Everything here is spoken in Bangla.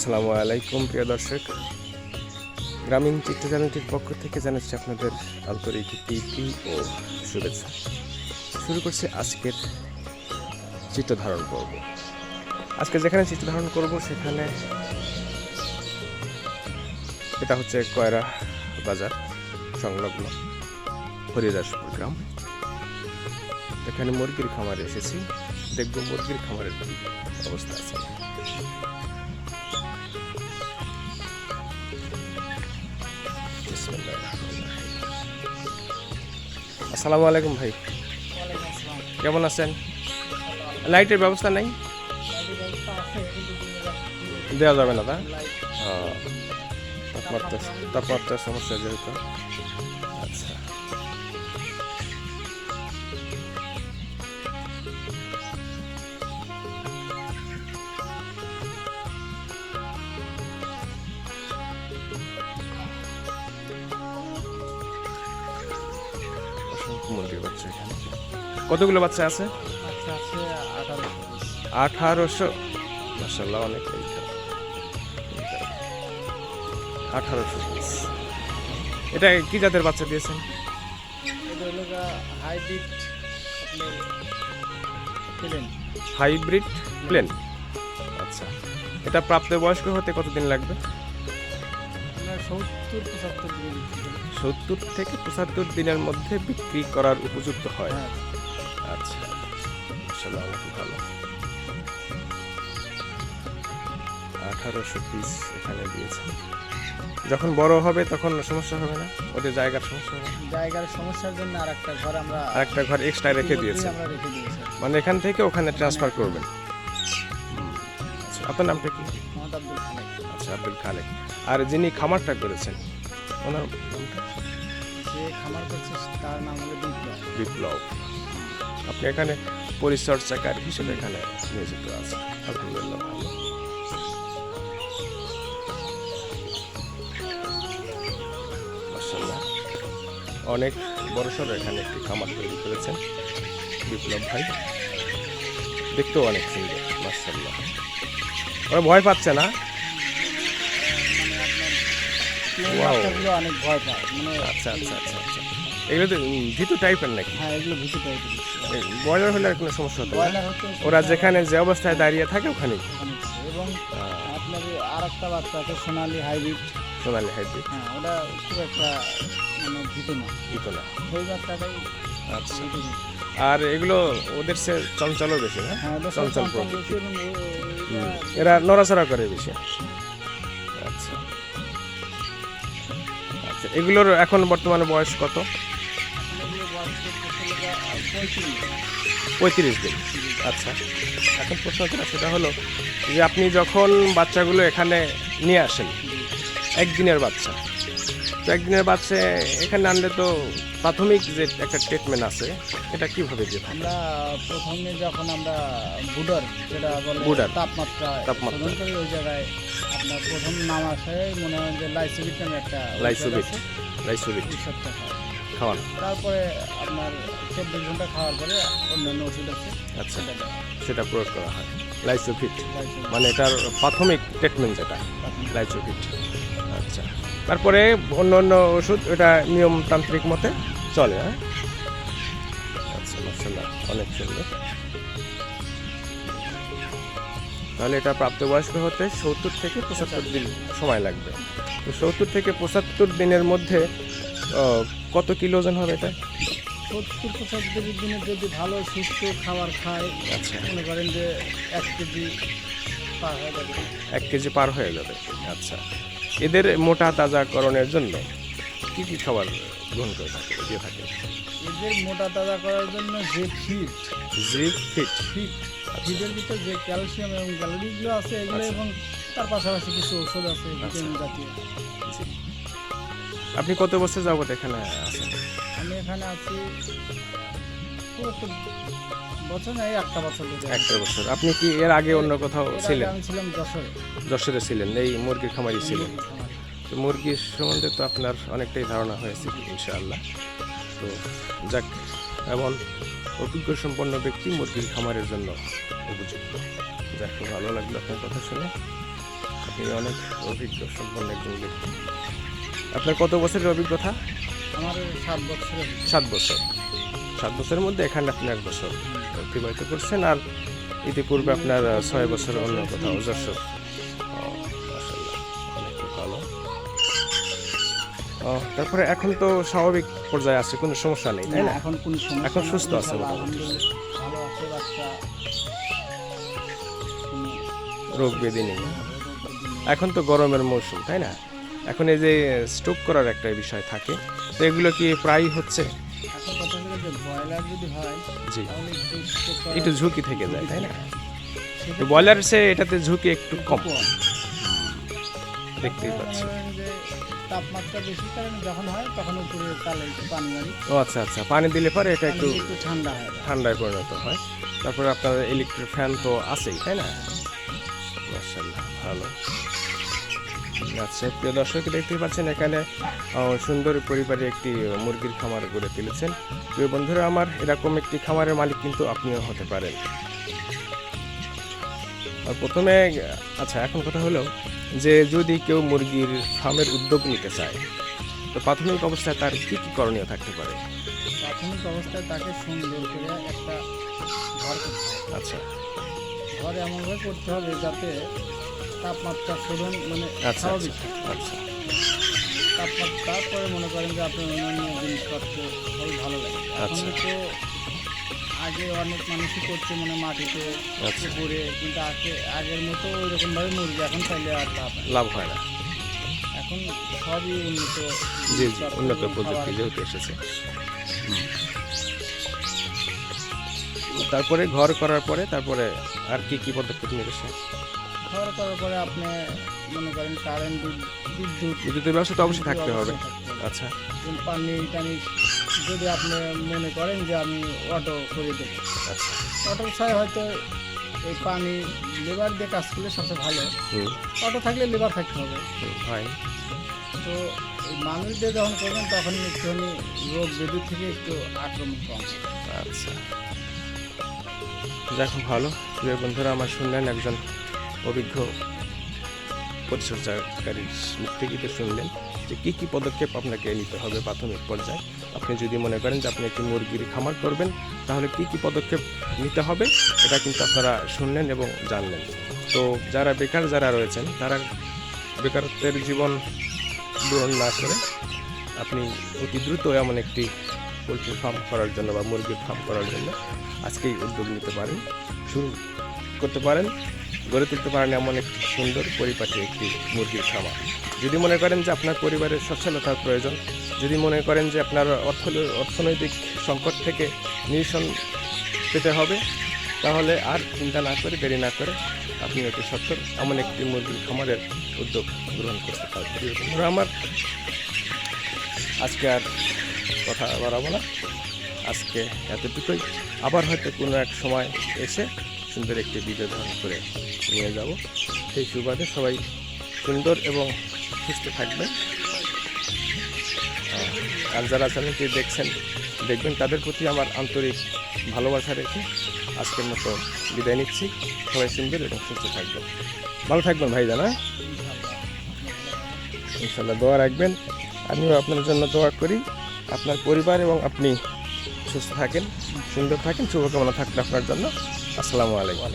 আসসালামু আলাইকুম প্রিয় দর্শক, গ্রামীণ চিত্র চ্যানেলটির পক্ষ থেকে জানাচ্ছি আপনাদের আন্তরিক প্রীতি ও শুভেচ্ছা। শুরু করছে আজকের চিত্র ধারণ পর্ব। আজকে যেখানে চিত্র ধারণ করব সেখানে এটা হচ্ছে কয়রা বাজার সংলগ্ন হরিদাসপুর গ্রাম। এখানে মুরগির খামারে এসেছি, দেখব মুরগির খামারের কি অবস্থা আছে। আসসালামু আলাইকুম ভাই, কেমন আছেন? লাইটের ব্যবস্থা নাই, দেওয়া যাবে না? তাপমাত্রার সমস্যা যেহেতু। আচ্ছা, মুরগির বাচ্চা এখানে কতগুলো বাচ্চা আছে? 1800। মাশাআল্লাহ, অনেক। 1800 পিস। এটা কি জাতের বাচ্চা দিয়েছেন? হাইব্রিড প্লেন। আচ্ছা, এটা প্রাপ্তবয়স্ক হতে কতদিন লাগবে? 70 থেকে 75 দিনের মধ্যে বিক্রি করার উপযুক্ত হয়। আচ্ছা, মাশাআল্লাহ, অনেক ভালো। 1800 পিস এখানে দিয়েছেন। যখন বড় হবে তখন সমস্যা হবে না? ওদের জায়গার সমস্যা হবে? জায়গার সমস্যার জন্য আরেকটা ঘর এক্সট্রা রেখে দিয়েছেন, মানে এখান থেকে ওখানে ট্রান্সফার করবেন। আচ্ছা, আপনার নামটা কি? আব্দুল খালেক। আচ্ছা, আব্দুল খালেক। আর যিনি খামারটা করেছেন ওনার নামটা? যে খামার করছে তার নাম হলো বিপ্লব। আপনি এখানে পরিচর্যাকার হিসেবে এখানে নিয়োজিত আছেন। আলহামদুলিল্লাহ, ভালো। মাশাআল্লাহ, অনেক বড়সড় এখানে একটি খামার তৈরি করেছেন বিপ্লব ভাই। দেখতেও অনেক সুন্দর, মাশাআল্লাহ। ওরা ভয় পাচ্ছে না? অনেক ভয় পায়। আচ্ছা আচ্ছা আচ্ছা আচ্ছা, এগুলো তো ভীতু টাইপের নাকি? হ্যাঁ, এগুলো ভীতু টাইপের। ব্রয়লার হলে আর কোনো সমস্যা হতো না? ওরা যেখানে যে অবস্থায় দাঁড়িয়ে থাকে ওখানে। এবং আপনার আরেকটা বাচ্চা আছে সোনালী হাইব্রিড। হ্যাঁ, ওটা খুব একটা ভীতু না। ওই বাচ্চাটাই। আচ্ছা, আর এগুলো ওদের সে চঞ্চলও বেশি না? চঞ্চল প্রকৃতি, এরা নড়াচড়া করে বেশি। আচ্ছা আচ্ছা, এগুলোর এখন বর্তমানে বয়স কত? 35 দিন। আচ্ছা, এখন প্রশ্ন যেটা সেটা হলো যে আপনি যখন বাচ্চাগুলো এখানে নিয়ে আসেন, একদিনের বাচ্চা, তো একদিনের বাচ্চা এখানে আনলে তো প্রাথমিক যে একটা ট্রিটমেন্ট আছে এটা কিভাবে দিয়ে থাকে? আমরা প্রথমে যখন আমরা বুডার, যেটা বলে তাপমাত্রা করি, ওই জায়গায় আপনার প্রথম নাম আসে মনে হয় যে লাইসোবিট নামে একটা লাইসোবিট খাওয়ান। তারপরে আপনার 24 ঘন্টা খাওয়ার পরে অন্যান্য ওষুধ আছে। আচ্ছা, সেটা প্রয়োগ করা হয়। লাইসোভিট মানে এটার প্রাথমিক ট্রিটমেন্ট যেটা লাইসোভিট। আচ্ছা, তারপরে অন্য অন্য ওষুধ এটা নিয়মতান্ত্রিক মতে চলে। হ্যাঁ, আচ্ছা, মাশাআল্লাহ, অনেক সুন্দর। তাহলে এটা প্রাপ্তবয়স্ক হতে 70 থেকে 75 দিন সময় লাগবে। তো 70 থেকে 75 দিনের মধ্যে কত কিলো ওজন হবে এটা? 70-75 দিনে যদি ভালো সুস্থ খাবার খায়, আচ্ছা, মনে করেন যে 1 কেজি পার হয়ে যাবে। 1 কেজি পার হয়ে যাবে। আচ্ছা, এদের মোটা তাজাকরণের জন্য কি কি খাবার গ্রহণ করে দিয়ে থাকে? এদের মোটা তাজা করার জন্য যে ফিডের ভিতরে যে ক্যালসিয়াম এবং ক্যালোরিগুলো আছে এগুলো, এবং তার পাশাপাশি কিছু ওষুধ আছে ভিটামিন জাতীয়। আপনি কত বছর যাবত এখানে আছেন? আমি এখানে আছি খুব একটা বছর না, একটা বছর। আপনি কি এর আগে অন্য কোথাও ছিলেন? আমি ছিলাম যশোরে ছিলেন, এই মুরগির খামারই ছিলেন। তো মুরগির সম্বন্ধে তো আপনার অনেকটাই ধারণা হয়েছে ইনশাআল্লাহ। তো যাক, এমন অভিজ্ঞ সম্পন্ন ব্যক্তি মুরগির খামারের জন্য উপযুক্ত। যাক, ভালো লাগলো আপনার কথা শুনে। আপনি অনেক অভিজ্ঞ সম্পন্ন একজন ব্যক্তি। আপনার কত বছরের অভিজ্ঞতা? আমার 7 বছরের। 7 বছর। 7 বছরের মধ্যে এখানে আপনি 1 বছর অতিবাহিত করছেন, আর ইতিপূর্বে আপনার 6 বছর অন্য কোথাও যশোর। মাশাআল্লাহ, অনেক ভালো। তারপরে এখন তো স্বাভাবিক পর্যায়ে আছে, কোনো সমস্যা নেই, তাই না? এখন কোনো সমস্যা এখন না, সুস্থ আছে ইনশাআল্লাহ, মোটামুটি। আলহামদুলিল্লাহ ভালো আছে বাচ্চা। রোগ ব্যাধি নেই। এখন তো গরমের মৌসুম, তাই না? এখন এই যে স্ট্রোক করার একটা বিষয় থাকে, তো এগুলো কি প্রায়ই হচ্ছে? এখন কথা হলো যে ব্রয়লার যদি হয় জি, তাহলে একটু ঝুঁকি থেকে যায়, তাই না? তো সেক্ষেত্রে ব্রয়লার সে এটাতে ঝুঁকি একটু কম কম। দেখতেই মনে পাচ্ছি। করেন যে তাপমাত্রা বেশি কারণে যখন হয় তখন উপরে তালে একটু পানি মারি, ও আচ্ছা আচ্ছা, পানি দিলে পরে এটা পানি একটু দিয়ে একটু ঠান্ডা হয়। ঠান্ডায় পরিণত হয়। তারপরে আপনার ইলেকট্রিক ফ্যান তো আছেই, তাই না? মাশাআল্লাহ, ভালো। আচ্ছা, প্রিয় দর্শক, দেখতেই পাচ্ছেন এখানে সুন্দর পরিবারে একটি মুরগির খামার গড়ে তুলেছেন। প্রিয় বন্ধুরা আমার, এরকম একটি খামারের মালিক কিন্তু আপনিও হতে পারেন। আর প্রথমে আচ্ছা, এখন কথা হলো যে যদি কেউ মুরগির ফার্মের উদ্যোগ নিতে চায়, তো প্রাথমিক অবস্থায় তার কি কি করণীয় থাকতে পারে? প্রাথমিক অবস্থায় তাকে সুন্দর করে একটা ঘর করতে হবে। আচ্ছা ঘর এমনভাবে করতে হবে যাতে তাপমাত্রা শোধন মানে আচ্ছা স্বাভাবিক আচ্ছা থাকে। আচ্ছা তাপমাত্রা তারপরে মনে করেন যে আপনার অন্যান্য জিনিসপত্র সবই ভালো লাগে। এখন আচ্ছা। তো আগে অনেক মানুষই করছে মানে মাটিতে আচ্ছা। পুকুরে, কিন্তু আগের মতো ওইরকমভাবে মুরগি এখন চাইলে আর লাভ হয় না। এখন সবই উন্নত জি জি, জিনিসপত্র উন্নত এবং প্রযুক্তি খাবার। যেহেতু এসেছে। তারপরে ঘর করার পরে তারপরে আর কি কি পদক্ষেপ নিয়েছে? ঘর করার পরে আপনি মনে করেন কারেন্ট বিদ্যুৎ বিদ্যুতের ব্যবস্থা তো অবশ্যই থাকতে হবে। আচ্ছা এবং পানি টানি যদি আপনি মনে করেন যে আমি অটো করে দেবো, আচ্ছা। অটোর ছায় হয়তো এই পানি লেবার দিয়ে কাজ করলে সবচেয়ে ভালো। হুম অটো থাকলে লেবার থাকতে হবে। হয়। তো এই মানুষ দিয়ে যখন করবেন তখন একটুখানি রোগ ব্যাধি থেকে একটু আক্রমণ কম হবে। আচ্ছা, যাক ভালো। প্রিয় বন্ধুরা আমার, শুনলেন একজন অভিজ্ঞ পরিচর্যাকারীর মুখ থেকে তো শুনলেন যে কী কী পদক্ষেপ আপনাকে নিতে হবে প্রাথমিক পর্যায়ে। আপনি যদি মনে করেন যে আপনি একটি মুরগির খামার করবেন, তাহলে কী কী পদক্ষেপ নিতে হবে এটা কিন্তু আপনারা শুনলেন এবং জানলেন। তো যারা বেকার যারা রয়েছেন, তারা বেকারত্বের জীবন পূরণ না করে আপনি অতি দ্রুত এমন একটি পোলট্রি ফার্ম করার জন্য বা মুরগির ফার্ম করার জন্য আজকেই উদ্যোগ নিতে পারেন, শুরু করতে পারেন, গড়ে তুলতে পারেন এমন একটি সুন্দর পরিপাটি একটি মুরগির খামার। যদি মনে করেন যে আপনার পরিবারের সচ্ছলতার প্রয়োজন, যদি মনে করেন যে আপনার অর্থনৈতিক সংকট থেকে নিরসন পেতে হবে, তাহলে আর চিন্তা না করে, দেরি না করে আপনি অতি সত্তর এমন একটি মুরগির খামারের উদ্যোগ গ্রহণ করতে পারবেন। আমার আজকে আর কথা বাড়াবো না, আজকে এতটুকুই। আবার হয়তো কোনো এক সময় এসে সুন্দর একটি ভিডিও ধারণ করে নিয়ে যাব। সেই সুবাদে সবাই সুন্দর এবং সুস্থ থাকবেন। আর যারা চ্যানেলটি দেখবেন তাদের প্রতি আমার আন্তরিক ভালোবাসা রেখে আজকের মতো বিদায় নিচ্ছি। সবাই সুন্দর এবং সুস্থ থাকবেন, ভালো থাকবেন ভাইজান। হ্যাঁ, ইনশাল্লাহ দোয়া রাখবেন। আমিও আপনার জন্য দোয়া করি, আপনার পরিবার এবং আপনি সুস্থ থাকেন, সুন্দর থাকেন। শুভকামনা থাকলে আপনার জন্য। আসসালামু আলাইকুম।